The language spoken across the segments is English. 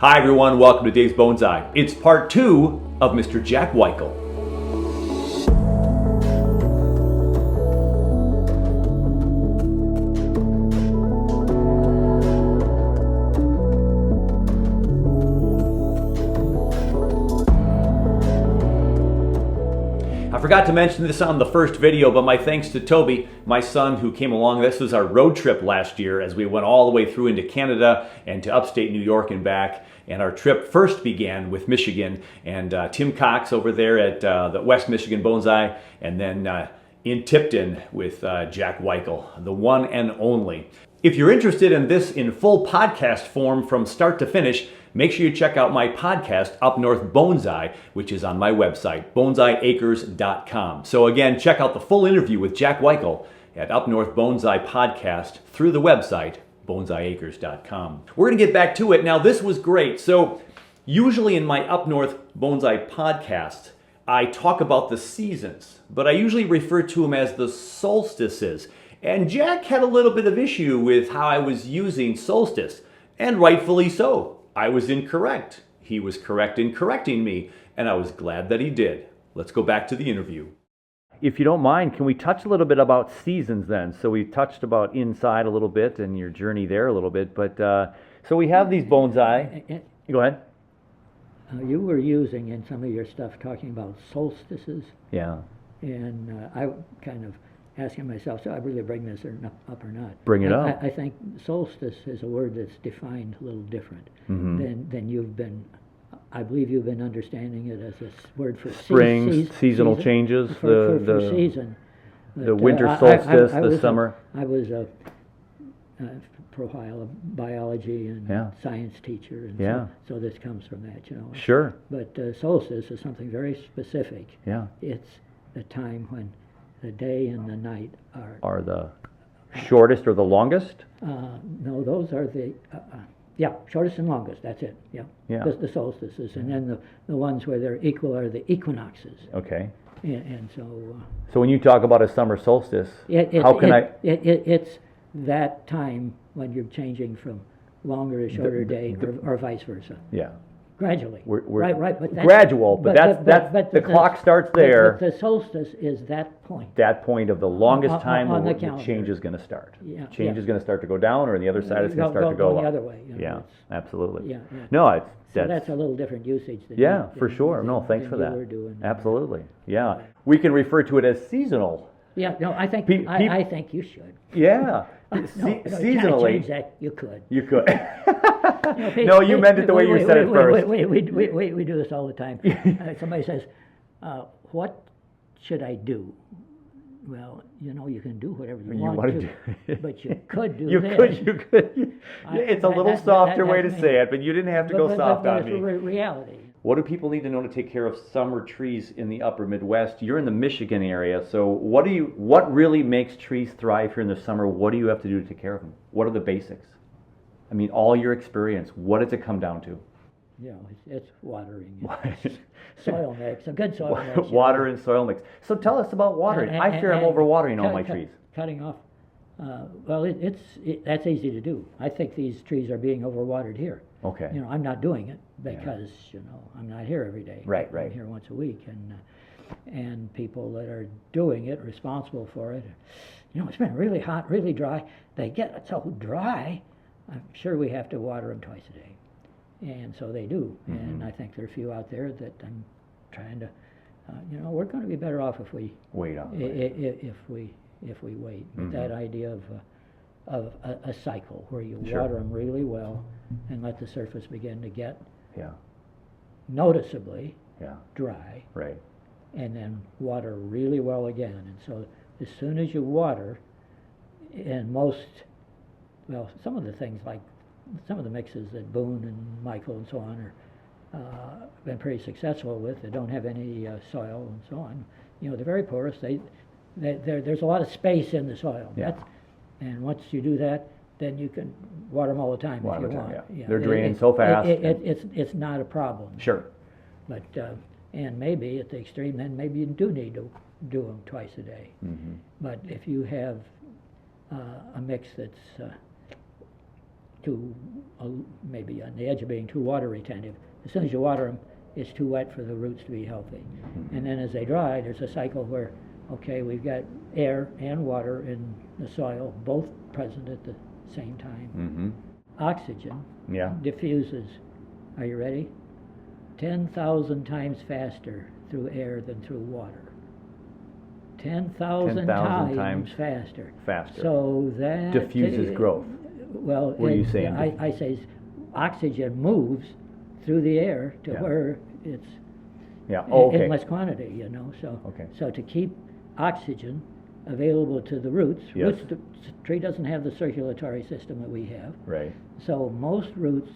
Hi everyone, welcome to Dave's Bonsai. It's part 2 of Mr. Jack Weichel. I forgot to mention this on the first video, but my thanks to Toby, my son, who came along. This was our road trip last year as we went all the way through into Canada and to upstate New York and back. And our trip first began with Michigan and Tim Cox over there at the West Michigan Bonsai, and then in Tipton with Jack Weichel, the one and only. If you're interested in this in full podcast form from start to finish, make sure you check out my podcast, Up North Bonsai, which is on my website, bonsaiacres.com. So again, check out the full interview with Jack Weichel at Up North Bonsai Podcast through the website, bonsaiacres.com. We're going to get back to it. Now, this was great. So usually in my Up North Bonsai podcast, I talk about the seasons, but I usually refer to them as the solstices. And Jack had a little bit of issue with how I was using solstice, and rightfully so. I was incorrect. He was correct in correcting me, and I was glad that he did. Let's go back to the interview. If you don't mind, can we touch a little bit about seasons then? So we touched about inside a little bit and your journey there a little bit, but so we have these bonsai. Go ahead. You were using in some of your stuff talking about solstices. Yeah. And I kind of asking myself, so I really bring this up or not? Bring it up. I think solstice is a word that's defined a little different than you've been. I believe you've been understanding it as a word for spring, seasonal changes, for season. The winter solstice, the summer. I was a biology and science teacher, and so this comes from that, you know. Sure. But solstice is something very specific. Yeah. It's the time when the day and the night are the shortest or the longest? No, those are the shortest and longest. That's it. Yeah. The solstices, and then the ones where they're equal are the equinoxes. Okay. And so. So when you talk about a summer solstice, it's that time when you're changing from longer to shorter day, or vice versa. Yeah. Gradually. Right. But that's, gradual, but that's the clock starts there. But the solstice is that point. That point of the longest time on where the change is going to start. Yeah. Change is going to start to go down, or on the other side it's going to start to go up. The other way. You know, yeah, absolutely. Yeah. No, that's a little different usage. For sure. No, thanks for that. Were doing. Absolutely. Yeah. We can refer to it as seasonal. Yeah. No, I think I think you should. Yeah. Seasonally. Change that. You could. You could. No, you meant it the way you said it first. We do this all the time. Somebody says, what should I do? Well, you know, you can do whatever you want to do, but you could do this. You could. It's a little softer way to say it, but you didn't have to go soft on me. It's reality. What do people need to know to take care of summer trees in the upper Midwest? You're in the Michigan area, so what really makes trees thrive here in the summer? What do you have to do to take care of them? What are the basics? I mean, all your experience, what does it come down to? Yeah, it's watering. Soil mix, a good soil mix. Water and soil mix. So tell us about watering. I fear I'm overwatering all my trees. Cutting off. Well, that's easy to do. I think these trees are being overwatered here. Okay. You know, I'm not doing it because I'm not here every day. Right. I'm here once a week, and people that are doing it, responsible for it. You know, it's been really hot, really dry. They get so dry. I'm sure we have to water them twice a day, and so they do. And I think there are a few out there that I'm trying to. We're going to be better off if we wait on if we wait. But that idea of a cycle where you water them really well and let the surface begin to get noticeably dry, right, and then water really well again. And so as soon as you water, and some of the things like some of the mixes that Boone and Weichel and so on are been pretty successful with, they don't have any soil and so on. You know, they're very porous. There's a lot of space in the soil. Yeah. And once you do that, then you can water them all the time if you want. Yeah. They're draining so fast. It's not a problem. Sure. But and maybe at the extreme, then maybe you do need to do them twice a day. But if you have a mix that's too, maybe on the edge of being too water retentive. As soon as you water them, it's too wet for the roots to be healthy. And then as they dry, there's a cycle where, okay, we've got air and water in the soil, both present at the same time. Oxygen diffuses, are you ready? 10,000 times faster through air than through water. 10,000 times faster. So that diffuses growth. Well, what are you saying? I say oxygen moves through the air to where it's in less quantity, you know. So to keep oxygen available to the roots, the tree doesn't have the circulatory system that we have. Right. So most roots,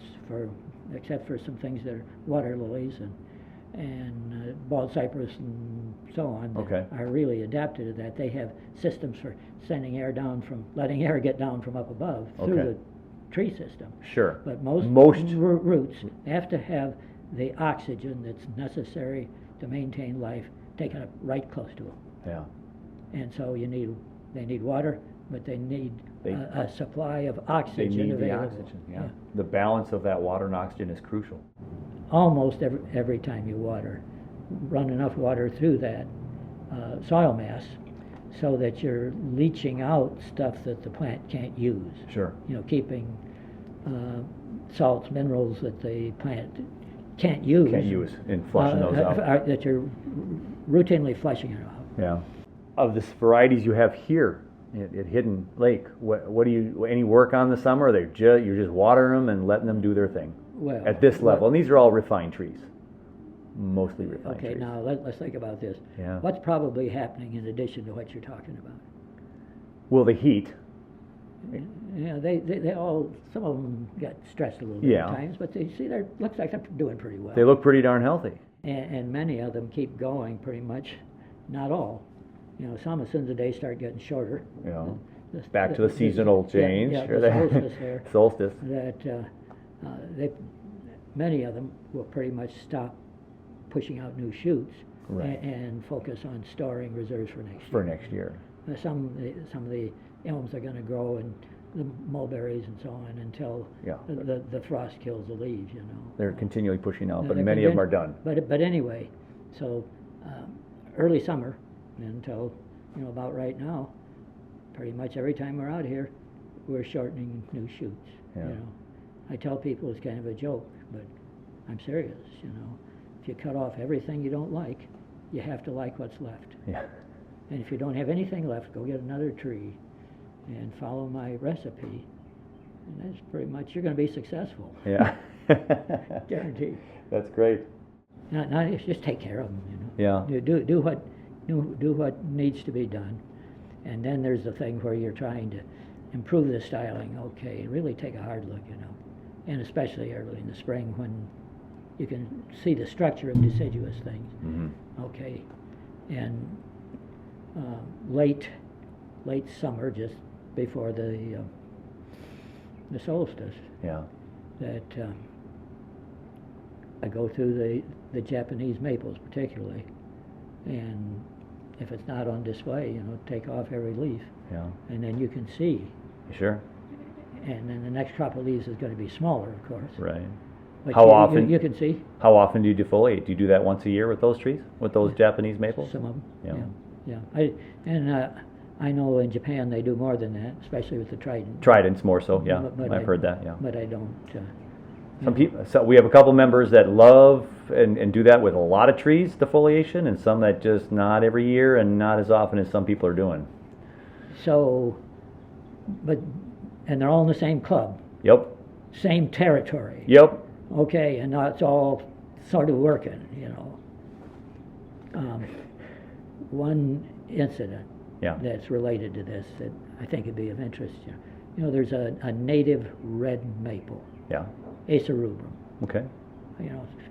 except for some things that are water lilies and bald cypress and so on, that are really adapted to that. They have systems for sending air down letting air get down from up above through the tree system. Sure. But most roots have to have the oxygen that's necessary to maintain life taken up right close to them. Yeah. And so they need water, but they need a supply of oxygen They need available. the oxygen, The balance of that water and oxygen is crucial. Almost every time you water, run enough water through that soil mass so that you're leaching out stuff that the plant can't use. Sure. You know, keeping salts, minerals that the plant can't use. And flushing those out. That you're routinely flushing it out. Yeah. Of the varieties you have here at Hidden Lake, what do you, any work on the summer? Or you're just watering them and letting them do their thing? Well, at this level, and these are all refined trees. Mostly refined trees. Okay, now let's think about this. Yeah. What's probably happening in addition to what you're talking about? Well, the heat. Yeah, they all, some of them got stressed a little bit at times, but looks like they're doing pretty well. They look pretty darn healthy. And many of them keep going pretty much, not all. You know, some as soon as the days start getting shorter. Yeah. Back to the seasonal change. Yeah, the solstice there. Solstice. That many of them will pretty much stop pushing out new shoots and focus on storing reserves for next year. For next year. Some of the elms are going to grow, and the mulberries and so on, until the frost kills the leaves. You know, they're continually pushing out, but many of them are done. But anyway, so early summer until about right now, pretty much every time we're out here, we're shortening new shoots. Yeah. You know, I tell people it's kind of a joke, but I'm serious. You know, if you cut off everything you don't like, you have to like what's left. Yeah. And if you don't have anything left, go get another tree and follow my recipe, and that's pretty much, you're going to be successful. Yeah. Guaranteed. That's great. Not just take care of them. You know. Yeah. Do what needs to be done, and then there's the thing where you're trying to improve the styling. Okay, and really take a hard look. You know, and especially early in the spring when you can see the structure of deciduous things. Mm-hmm. Okay, and late summer, just before the solstice. Yeah. That I go through the Japanese maples particularly, and if it's not on display, take off every leaf. Yeah. And then you can see. Sure. And then the next crop of leaves is going to be smaller, of course. Right. But How often? You can see. How often do you defoliate? Do you do that once a year with those trees, with those Japanese maples? Some of them. Yeah. I know in Japan they do more than that, especially with the trident. Tridents more so. Yeah. But I've heard that. Yeah. But I don't. Some people. So we have a couple members that love and do that with a lot of trees, defoliation, and some that just not every year and not as often as some people are doing. So, and they're all in the same club. Yep. Same territory. Yep. Okay, and now it's all sort of working, One incident that's related to this that I think would be of interest to you. There's a native red maple. Yeah. Acer rubrum. Okay.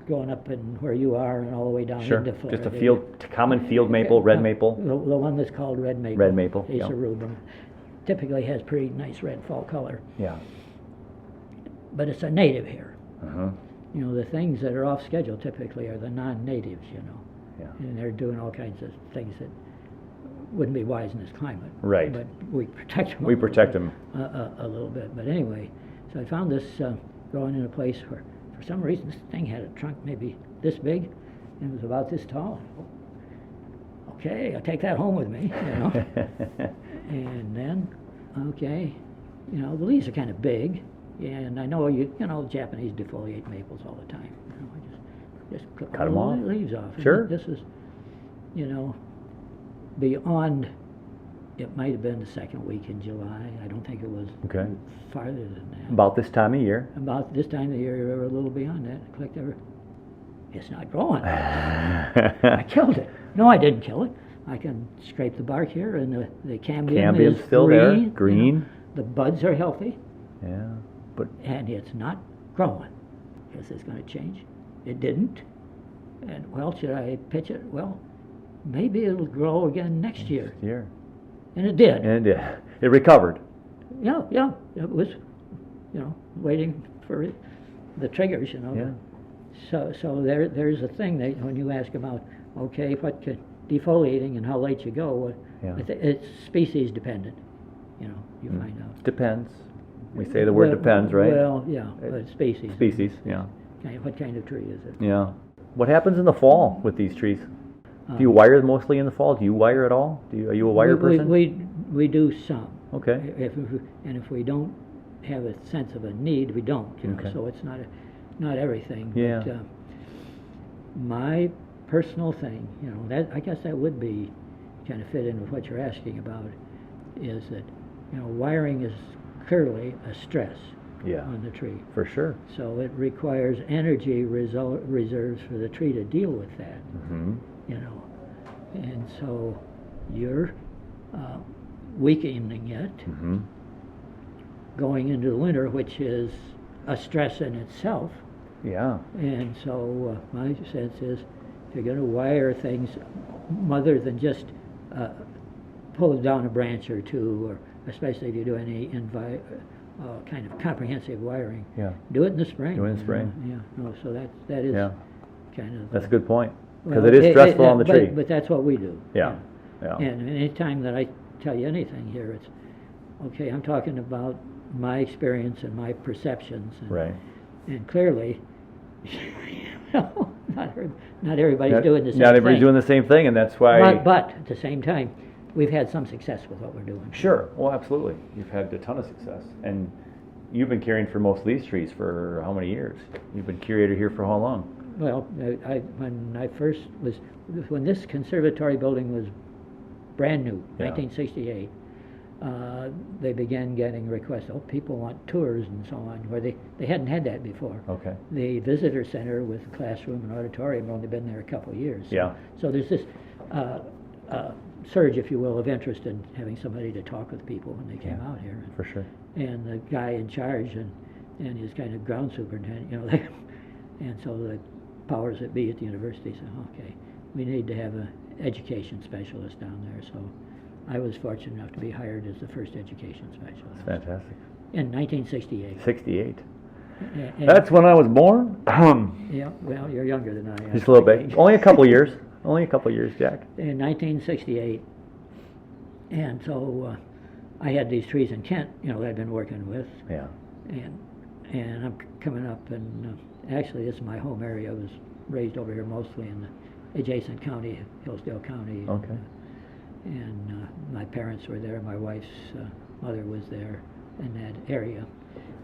Going up in where you are and all the way down into Florida. Just a common field maple, red maple. The one that's called red maple. Red maple. Acer rubrum. Typically has pretty nice red fall color. Yeah. But it's a native here. Uh-huh. The things that are off schedule typically are the non-natives, Yeah. And they're doing all kinds of things that wouldn't be wise in this climate. Right. But we protect them. We protect them. A little bit. But anyway, So I found this growing in a place where, for some reason, this thing had a trunk maybe this big, and it was about this tall. Okay, I'll take that home with me, you know. And then, okay, you know, the leaves are kind of big, and I know you know, the Japanese defoliate maples all the time. You know, I just cut them off, leaves off. Sure. This is, you know, beyond. It might have been the second week in July. I don't think it was farther than that. About this time of year. About this time of the year, or a little beyond that. I clicked over. It's not growing. I killed it. No, I didn't kill it. I can scrape the bark here, and the cambium is still green, there, green. You know, the buds are healthy. Yeah, but and it's not growing. Is this going to change? It didn't. And well, should I pitch it? Well, maybe it'll grow again next year. And it did. And it did. It recovered. Yeah. It was, you know, waiting for the triggers, you know. Yeah. So there's a thing that when you ask about, okay, what could defoliating and how late you go, it's species dependent. You know, you find out. Depends. We say the word depends, right? Well, yeah, but species. Species, yeah. What kind of tree is it? Yeah. What happens in the fall with these trees? Do you wire mostly in the fall? Do you wire at all? Are you a wire person? We do some. Okay. If we don't have a sense of a need, we don't. You know, so it's not everything. Yeah. But, my personal thing, you know, that I guess that would be kind of fit in with what you're asking about, is that, you know, wiring is clearly a stress on the tree. For sure. So it requires energy reserves for the tree to deal with that. You know, and so you're weakening it going into the winter, which is a stress in itself. Yeah. And so my sense is, if you're going to wire things other than just pull down a branch or two, or especially if you do any kind of comprehensive wiring, do it in the spring. Do it in the spring. So that is kind of. That's a good point. Because it is stressful on the tree. But that's what we do. Yeah. And any time that I tell you anything here, it's, okay, I'm talking about my experience and my perceptions. And, right. And clearly, not everybody's doing the same thing. Not everybody's doing the same thing, and that's why... But at the same time, we've had some success with what we're doing. Sure. Well, absolutely. You've had a ton of success. And you've been caring for most of these trees for how many years? You've been curator here for how long? Well, when this conservatory building was brand new, 1968, they began getting requests. Oh, people want tours and so on, where they hadn't had that before. Okay. The visitor center with classroom and auditorium had only been there a couple of years. So there's this surge, if you will, of interest in having somebody to talk with people when they came out here. For sure. And the guy in charge and his kind of ground superintendent, you know, and so the powers that be at the university said, okay, we need to have an education specialist down there. So I was fortunate enough to be hired as the first education specialist. That's fantastic. In 1968. 68. And that's when I was born. Yeah, well, you're younger than I am. Just a little bit. Only a couple years. Only a couple years, Jack. In 1968. And so I had these trees in Kent, you know, that I'd been working with. Yeah. And I'm coming up, and actually this is my home area. I was raised over here mostly in the adjacent county, Hillsdale County. Okay. And my parents were there. My wife's mother was there in that area.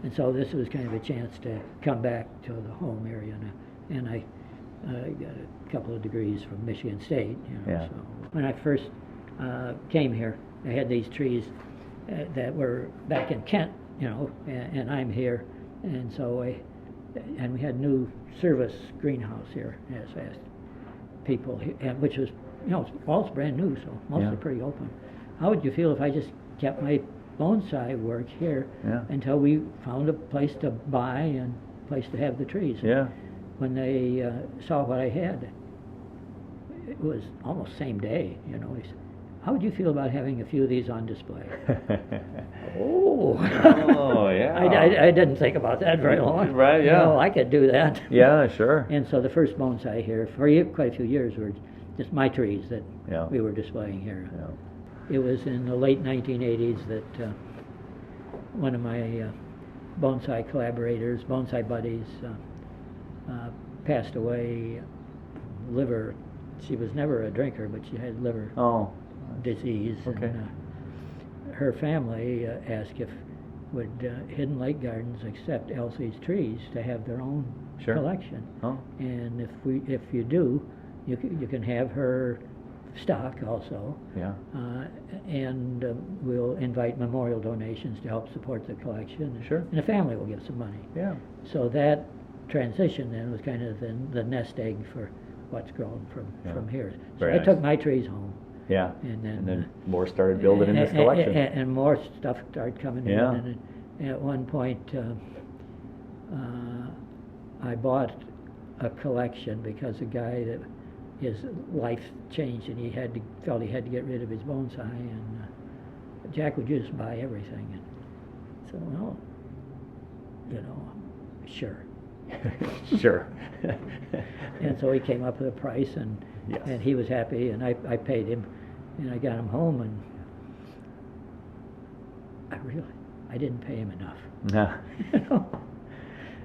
And so this was kind of a chance to come back to the home area. And I got a couple of degrees from Michigan State. You know, Yeah. So when I first came here, I had these trees that were back in Kent, you know, and I'm here. And so we had new service greenhouse here, as people, which was, you know, all's brand new, so mostly pretty open. How would you feel if I just kept my bonsai work here until we found a place to buy and a place to have the trees? Yeah. When they saw what I had, it was almost same day, you know. He said, how would you feel about having a few of these on display? Oh, yeah. I didn't think about that very long. Right, yeah. No, I could do that. Yeah, sure. And so the first bonsai here, for quite a few years, were just my trees that we were displaying here. Yeah. It was in the late 1980s that one of my bonsai collaborators, bonsai buddies, passed away, liver. She was never a drinker, but she had liver disease. Okay. And her family asked if would Hidden Lake Gardens accept Elsie's trees to have their own collection. Oh. And if you do, you can have her stock also. Yeah. And we'll invite memorial donations to help support the collection. Sure. And the family will give some money. Yeah. So that transition then was kind of the nest egg for what's grown from here. So Very I nice. took my trees home. Yeah. And then, more started building in this collection. And more stuff started coming Yeah. in. And at one point, I bought a collection because a guy that his life changed and he felt he had to get rid of his bonsai. And Jack would just buy everything. And so, well, sure. Sure. And so he came up with a price, and Yes. and he was happy, and I paid him, and I got him home, and I didn't pay him enough. Nah. You know?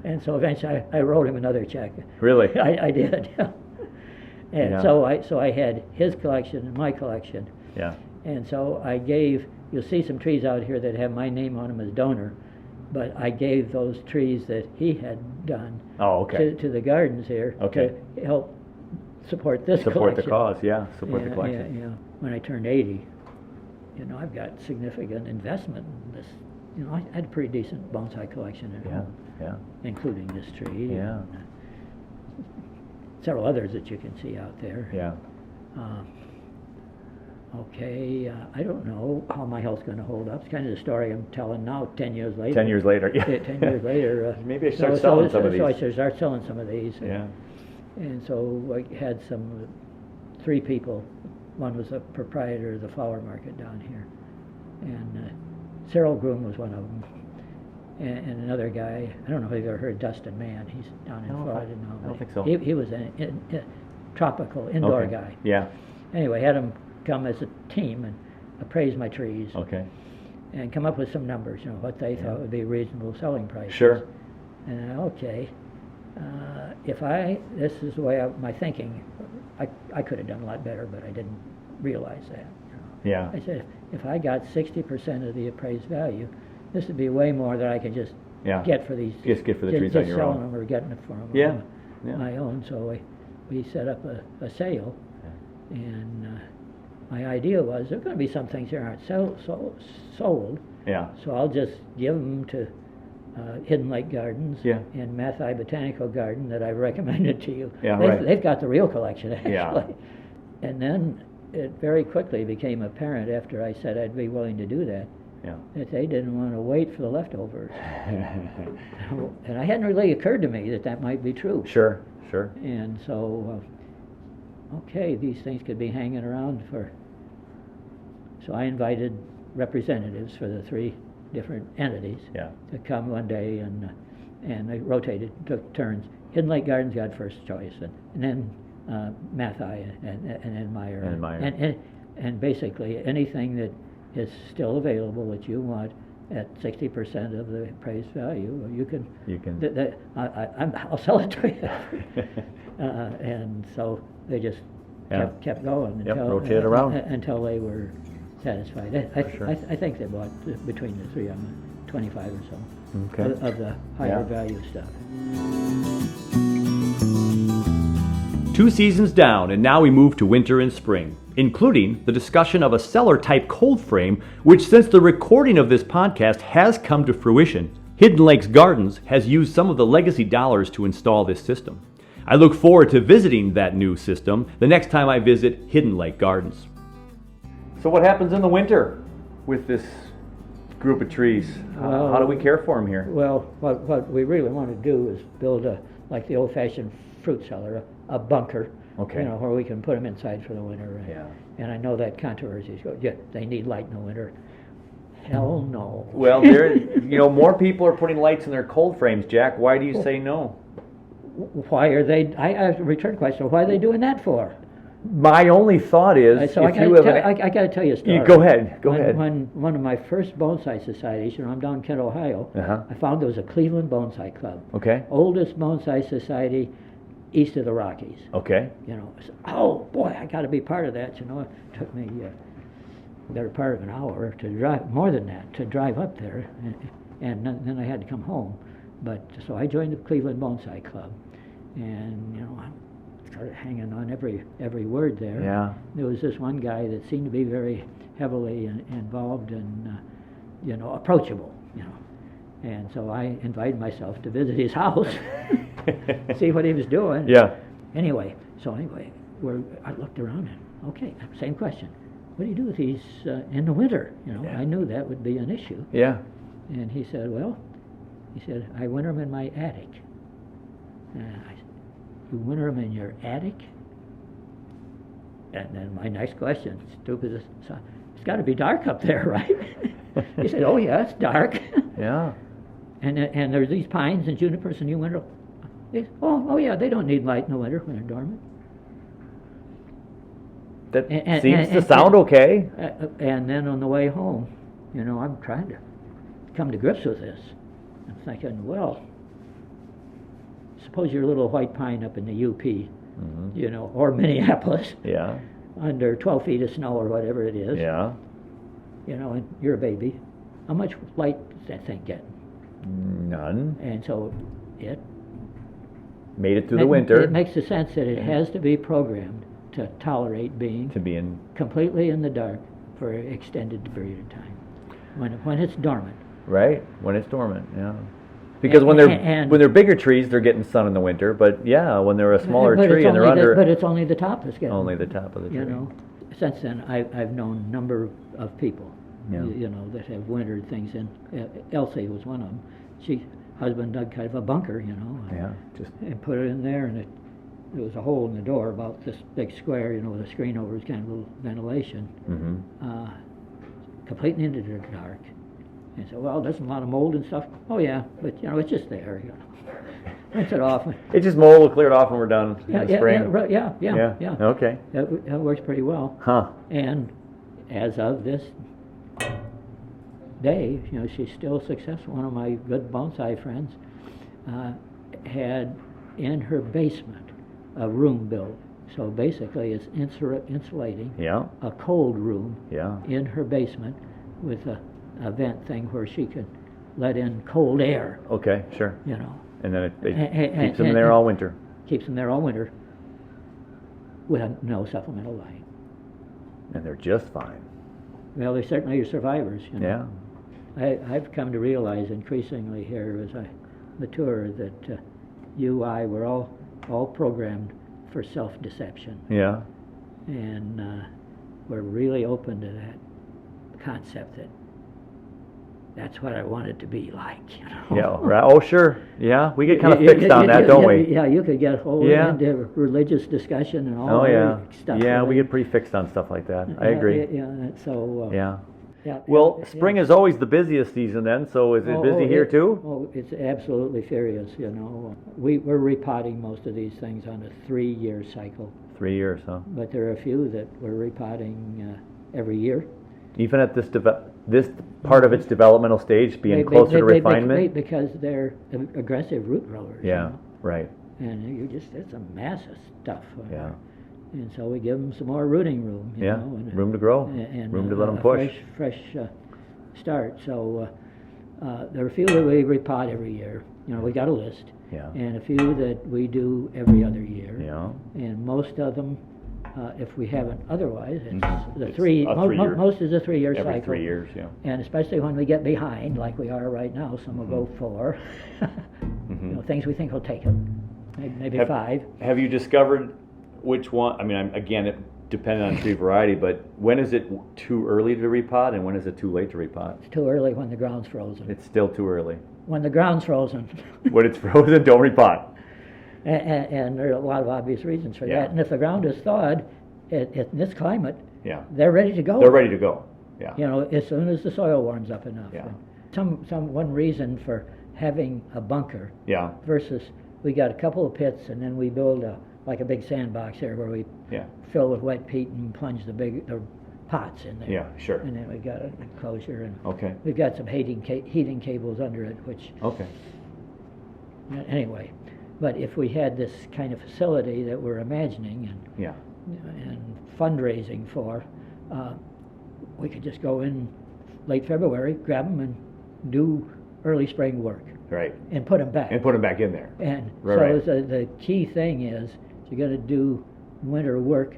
And so eventually I wrote him another check. Really? I did. And Yeah. so I had his collection and my collection. Yeah. And so you'll see some trees out here that have my name on them as donor, but I gave those trees that he had done to the gardens here to help support this Support collection. the cause, yeah. Support the collection. Yeah. When I turned 80, I've got significant investment in this. I had a pretty decent bonsai collection at home, including this tree. Yeah. And, several others that you can see out there. Yeah. I don't know how my health's going to hold up. It's kind of the story I'm telling now, 10 years later. 10 years later, yeah. 10 years later. Maybe I should start selling some of these. So I should start selling some of these. Yeah. And so I had three people. One was a proprietor of the flower market down here. And Cyril Groom was one of them. And another guy, I don't know if you've ever heard Dustin Mann. He's down in Florida now. I don't think so. He was a tropical indoor guy. Yeah. Anyway, had them come as a team and appraise my trees. Okay. And come up with some numbers, what they thought would be reasonable selling prices. Sure. And this is the way my thinking, I could have done a lot better, but I didn't realize that. Yeah. I said, if I got 60% of the appraised value, this would be way more than I could just get for these. Just get for the trees on your own. Just selling them or getting it for them Yeah. on my own. So we set up a sale, and my idea was there are going to be some things that aren't sold. Yeah. So I'll just give them to Hidden Lake Gardens and Mathai Botanical Garden that I recommended to you. Yeah, They've got the real collection, actually. Yeah. And then it very quickly became apparent after I said I'd be willing to do that that they didn't want to wait for the leftovers. And it hadn't really occurred to me that might be true. Sure. And so, these things could be hanging around So I invited representatives for the three different entities to come one day, and they rotated, took turns. Hidden Lake Gardens got first choice, and then Mathai and then Meyer. And basically anything that is still available that you want at 60% of the appraised value, you can. I'll sell it to you. And so they just kept going rotate around until they were satisfied. I think they bought between the three of them 25 or so of the higher value stuff. 2 seasons down, and now we move to winter and spring, including the discussion of a cellar-type cold frame, which since the recording of this podcast has come to fruition. Hidden Lakes Gardens has used some of the legacy dollars to install this system. I look forward to visiting that new system the next time I visit Hidden Lake Gardens. So what happens in the winter with this group of trees? How do we care for them here? Well, what we really want to do is build like the old-fashioned fruit cellar, a bunker, where we can put them inside for the winter. And I know that controversy is they need light in the winter. Hell no. Well, more people are putting lights in their cold frames, Jack. Why do you say no? Why are they? I return question. Why are they doing that for? My only thought is, So I if you have got to tell you a story. Go ahead. When one of my first bonsai societies, I'm down in Kent, Ohio, I found there was a Cleveland Bonsai Club. Okay. Oldest bonsai society east of the Rockies. Okay. I said, oh boy, I got to be part of that. It took me better part of an hour to drive, more than that, to drive up there, and then I had to come home. But so I joined the Cleveland Bonsai Club, and I started hanging on every word there. Yeah. There was this one guy that seemed to be very heavily involved and approachable. And so I invited myself to visit his house, see what he was doing. Yeah. Anyway, I looked around and, okay, same question. What do you do with these in the winter? I knew that would be an issue. Yeah. And he said, I winter them in my attic. And I said, you winter them in your attic? And then my next question, stupid as it's got to be dark up there, right? He said, oh yeah, it's dark. Yeah. And there's these pines and junipers and you winter. Oh yeah, they don't need light in the winter when they're dormant. That seems to sound okay. And then on the way home, I'm trying to come to grips with this. I'm thinking, well, suppose you're a little white pine up in the UP, or Minneapolis. Yeah. Under 12 feet of snow or whatever it is. Yeah. And you're a baby. How much light does that thing get? None. And so it made it through the winter. It makes the sense that it has to be programmed to tolerate being completely in the dark for an extended period of time when it's dormant. Right, when it's dormant, yeah. Because when they're bigger trees, they're getting sun in the winter. But yeah, when they're a smaller tree and they're under, but it's only the top that's getting only the top of the tree. Since then, I've known a number of people, that have wintered things. And Elsie was one of them. Husband dug kind of a bunker, and put it in there, and there was a hole in the door about this big square, with a screen over, it's kind of a little ventilation, completely into the dark. And so, well, there's a lot of mold and stuff. Oh yeah, but it's just there. Rinse it off. It's just mold. We'll clear it off when we're done in the spring. Yeah. Okay. That works pretty well. Huh. And as of this day, she's still successful. One of my good bonsai friends had in her basement a room built. So basically, it's insulating a cold room in her basement with a vent thing where she could let in cold air. Okay, sure. And then it keeps them there all winter. Keeps them there all winter with no supplemental light. And they're just fine. Well, they certainly are survivors. Yeah. I've come to realize increasingly here as I mature that we're all programmed for self-deception. Yeah. And we're really open to that concept that that's what I want it to be like. Yeah, right. Oh, sure. Yeah, we get kind of fixed on that, don't we? Yeah, you could get whole into religious discussion and all stuff. Yeah, we get pretty fixed on stuff like that. I agree. Yeah, so... yeah. Well, spring is always the busiest season then, so is it busy here too? Oh, it's absolutely furious, We're repotting most of these things on a 3-year cycle. 3 years, huh? But there are a few that we're repotting every year. Even at this part of its developmental stage, being closer to refinement? Because they're aggressive root growers. Yeah, right. And it's a mass of stuff. Yeah. And so we give them some more rooting room. And room to grow, and room to let them push. Fresh start. So there are a few that we repot every year. We got a list. Yeah. And a few that we do every other year. Yeah. And most of them, if we haven't otherwise, it's the It's three. a 3-year. Most is a 3-year cycle. Every 3 years, yeah. And especially when we get behind, like we are right now, some will go 4. Things we think will take them, maybe 5. Have you discovered which one? I mean, again, it depends on tree variety, but when is it too early to repot, and when is it too late to repot? It's too early when the ground's frozen. It's still too early. When the ground's frozen. When it's frozen, don't repot. And there are a lot of obvious reasons for that. And if the ground is thawed in this climate, they're ready to go. They're ready to go. Yeah. As soon as the soil warms up enough. Yeah. One reason for having a bunker versus we got a couple of pits, and then we build like a big sandbox there where we fill with wet peat and plunge the pots in there. Yeah, sure. And then we got an enclosure, and we've got some heating cables under it, which. Okay. Anyway, but if we had this kind of facility that we're imagining and fundraising for, we could just go in late February, grab them, and do early spring work. Right. And put them back. And put them back in there. And so the key thing is, if you're going to do winter work,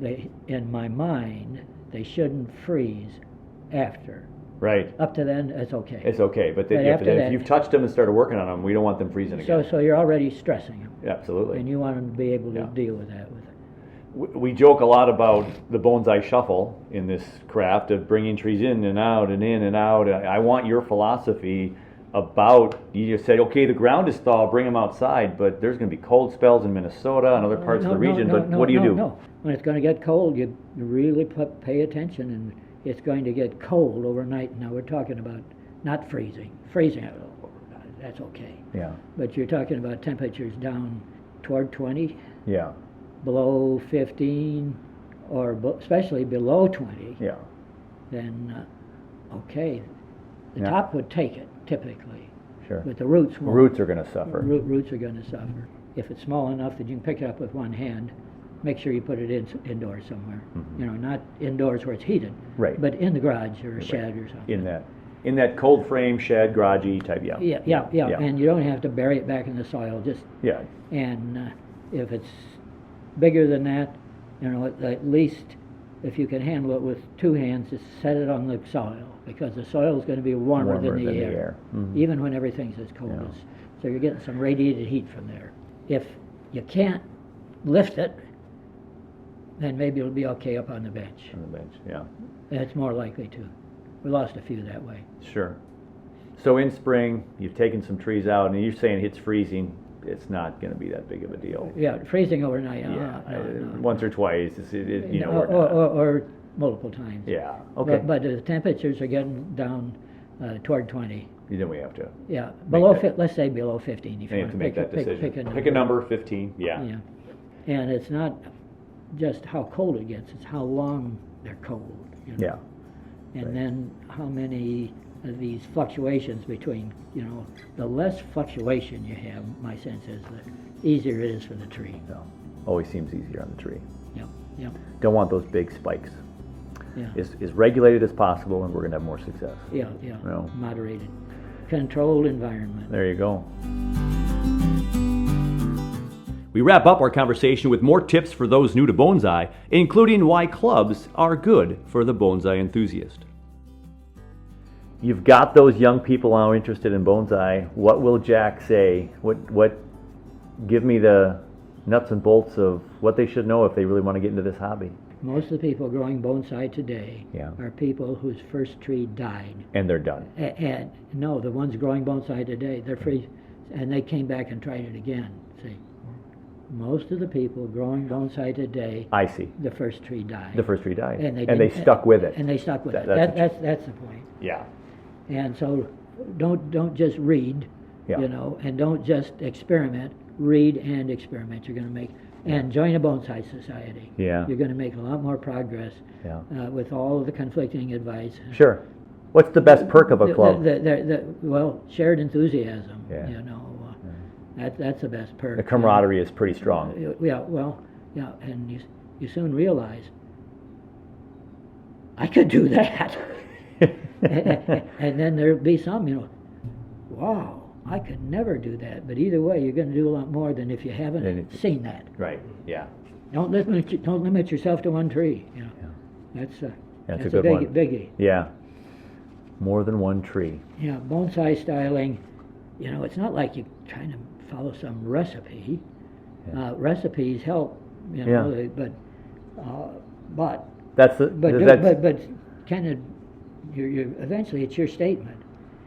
in my mind, they shouldn't freeze after. Right. Up to then, it's okay. It's okay, but if you've touched them and started working on them, we don't want them freezing again. So you're already stressing them. Absolutely. And you want them to be able to deal with that. We joke a lot about the bonsai shuffle in this craft of bringing trees in and out and in and out. I want your philosophy about, you just said, okay, the ground is thawed, bring them outside, but there's going to be cold spells in Minnesota and other parts of the region, but what do you do? No. When it's going to get cold, you really pay attention, and it's going to get cold overnight. Now we're talking about not freezing. Freezing, that's okay. Yeah. But you're talking about temperatures down toward 20. Yeah. Below 15, or especially below 20. Yeah. Then, okay, the top would take it typically. Sure. But the roots won't. Roots are going to suffer. Roots are going to suffer. If it's small enough that you can pick it up with one hand, make sure you put it indoors somewhere. Mm-hmm. Not indoors where it's heated. Right. But in the garage or a shed or something. In that cold frame shed, garagey type. Yeah. And you don't have to bury it back in the soil. Just. Yeah. And if it's bigger than that, at least if you can handle it with two hands, just set it on the soil, because the soil is going to be warmer than the air. Mm-hmm. Even when everything's as cold as. So you're getting some radiated heat from there. If you can't lift it, then maybe it'll be okay up on the bench. On the bench, yeah. It's more likely to. We lost a few that way. Sure. So in spring, you've taken some trees out, and you're saying it's freezing. It's not going to be that big of a deal. Yeah, freezing overnight. Once or twice, or multiple times. Yeah. Okay. But the temperatures are getting down toward 20. Then we have to. Yeah, let's say below 15. If you have to make that decision. Pick a number. 15. Yeah. And it's not just how cold it gets; it's how long they're cold. Yeah. And then how many of these fluctuations between, the less fluctuation you have, my sense is, the easier it is for the tree. No. Always seems easier on the tree. Yeah. Don't want those big spikes. Yeah. As regulated as possible, and we're going to have more success. Yeah. Moderated. Controlled environment. There you go. We wrap up our conversation with more tips for those new to bonsai, including why clubs are good for the bonsai enthusiast. You've got those young people now interested in bonsai. What will Jack say? What? Give me the nuts and bolts of what they should know if they really want to get into this hobby. Most of the people growing bonsai today are people whose first tree died. And they're done. And no, the ones growing bonsai today, they're free, and they came back and tried it again. See, most of the people growing bonsai today, I see, the first tree died. And they stuck with it. And they stuck with it. That's the point. Yeah. And so, don't just read, and don't just experiment. Read and experiment. You're going to make. And join a bonsai society. Yeah. You're going to make a lot more progress with all of the conflicting advice. Sure. What's the best perk of a club? Well, shared enthusiasm. That's the best perk. The camaraderie is pretty strong. And you soon realize, I could do that. and then there'll be some, wow. I could never do that, but either way, you're going to do a lot more than if you haven't seen that. Right. Yeah. Don't limit yourself to one tree. That's a good biggie. Yeah. More than one tree. Yeah. Bonsai styling. It's not like you're trying to follow some recipe. Yeah. Recipes help. But kind of, you're eventually it's your statement.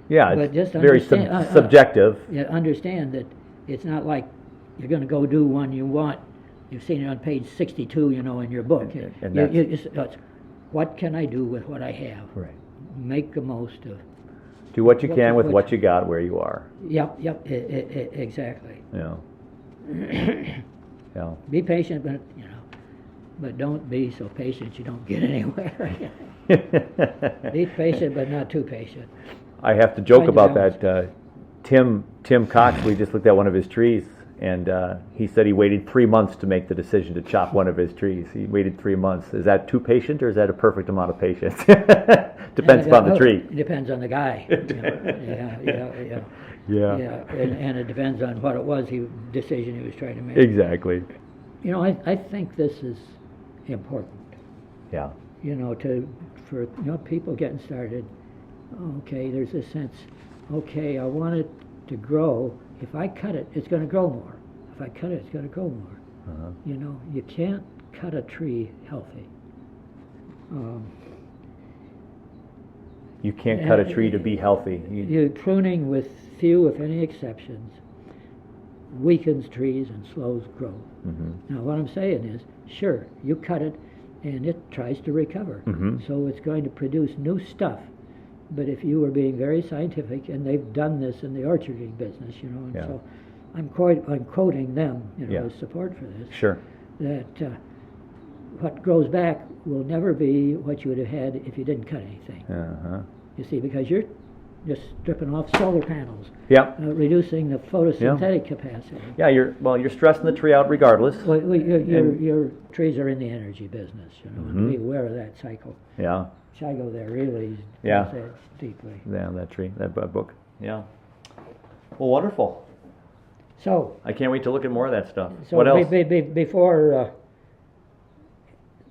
Yeah, but it's very subjective. Understand that it's not like you're going to go do one you want. You've seen it on page 62, in your book. It's what can I do with what I have? Right. Make the most of. Do what you can with what you got where you are. Yep, exactly. Yeah. Yeah. Be patient, but don't be so patient you don't get anywhere. Be patient, but not too patient. I have to joke Find about balance. that. Tim Cox, we just looked at one of his trees, and he said he waited 3 months to make the decision to chop one of his trees. He waited 3 months. Is that too patient, or is that a perfect amount of patience? Depends upon the tree. It depends on the guy. Yeah. Yeah, and it depends on what it was decision he was trying to make. Exactly. I think this is important. Yeah. For people getting started. Okay, there's a sense. Okay, I want it to grow. If I cut it, it's going to grow more. If I cut it, it's going to grow more. Uh-huh. You can't cut a tree healthy. You can't cut a tree to be healthy. You're pruning, with few, if any, exceptions, weakens trees and slows growth. Mm-hmm. Now, what I'm saying is, sure, you cut it, and it tries to recover. Mm-hmm. So it's going to produce new stuff. But if you were being very scientific, and they've done this in the orcharding business, and Yeah. so I'm quoting them, Yeah. as support for this. Sure. That what grows back will never be what you would have had if you didn't cut anything. Uh-huh. You see, because you're just stripping off solar panels, Yeah. Reducing the photosynthetic capacity. Yeah, you're stressing the tree out regardless. Well, your trees are in the energy business, and be aware of that cycle. Yeah. Chigo there really Yeah. does that deeply. Yeah, that tree, that book. Yeah. Well, wonderful. So, I can't wait to look at more of that stuff. What else? Before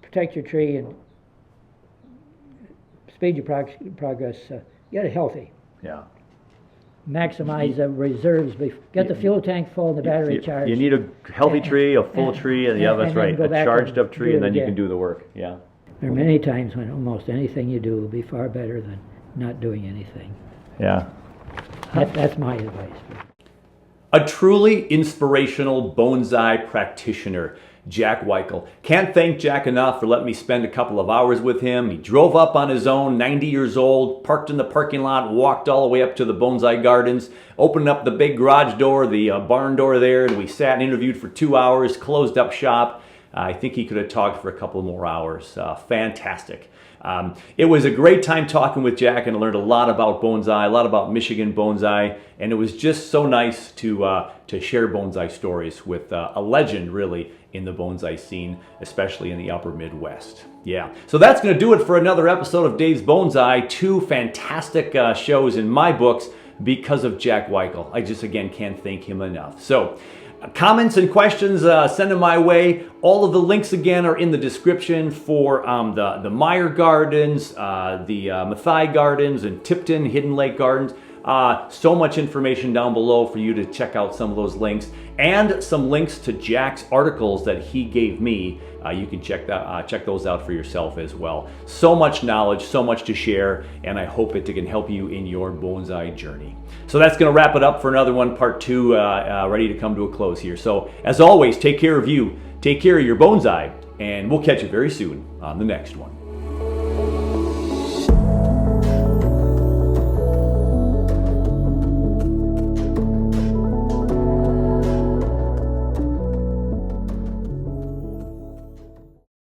protect your tree and speed your progress, get it healthy. Yeah. Maximize the reserves. Get the fuel tank full and the battery charged. You need a healthy tree, a full tree, and yeah, that's and then right. go A back charged and up tree, do and it then you again. can do the work. Yeah. There are many times when almost anything you do will be far better than not doing anything. Yeah. That's my advice. A truly inspirational bonsai practitioner, Jack Weichel. Can't thank Jack enough for letting me spend a couple of hours with him. He drove up on his own, 90 years old, parked in the parking lot, walked all the way up to the bonsai gardens, opened up the big garage door, the barn door there, and we sat and interviewed for 2 hours, closed up shop. I think he could have talked for a couple more hours. Fantastic. It was a great time talking with Jack, and I learned a lot about bonsai, a lot about Michigan bonsai, and it was just so nice to share bonsai stories with a legend, really, in the bonsai scene, especially in the upper Midwest. Yeah, so that's going to do it for another episode of Dave's Bonsai. 2 fantastic shows in my books because of Jack Weichel. I just, again, can't thank him enough. So, comments and questions, send them my way. All of the links, again, are in the description for the Meyer Gardens, the Mathai Gardens, and Tipton Hidden Lake Gardens. So much information down below for you to check out some of those links, and some links to Jack's articles that he gave me. You can check those out for yourself as well. So much knowledge, so much to share, and I hope it can help you in your bonsai journey. So that's going to wrap it up for another one, part 2, ready to come to a close here. So as always, take care of you, take care of your bonsai, and we'll catch you very soon on the next one.